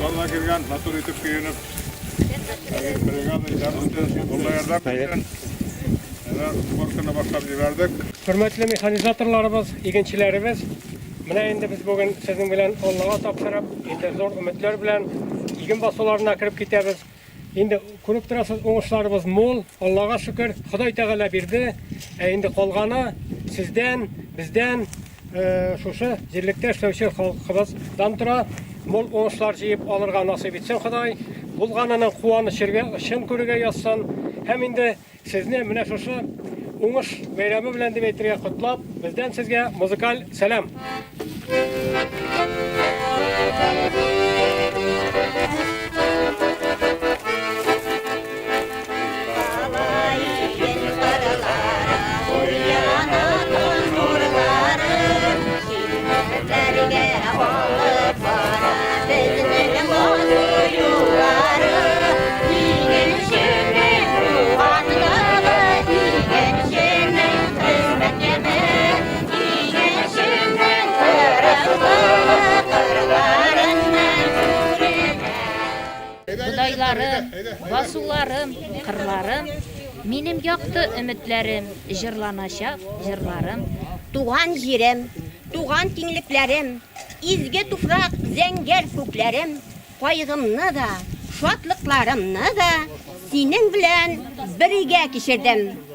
Vallahi girgen, nasıl itip giyinip, Korkuna başlap verdik. Hürmetli mexanizatorlarımız, iginçilerimiz, mine endi biz bugün sizin bilen Allah'a tapşırıp, endi zor ümitler bilen igin basularına kirip gitemiz. Endi көрүп турасыз, оңышларыбыз мол, Аллага шүкүр, Кудай Тагала бирди. Endi калганы сизден, бизден, шушы жерликте эшлөөчү халкыбыздан тура мол оңышлар жыйып алырга насип этсин Кудай. Булганынын кубанычырга, чын көрүүгө жазсын. Һәм инде сезне менә шушы оңыш бәйрәме белән дип әйтергә котлап, бездән сезгә музыкаль сәлам. Budaylarım, basуларым, kırlarım, benim yaktı ümitlerim, jırlanacak jırlarım. Туган җирем, туган тиңлекләрем, изге туфрак, зәңгәр күкләрем, кайгымны да, шатлыкларымны да синең белән бергә кичердем.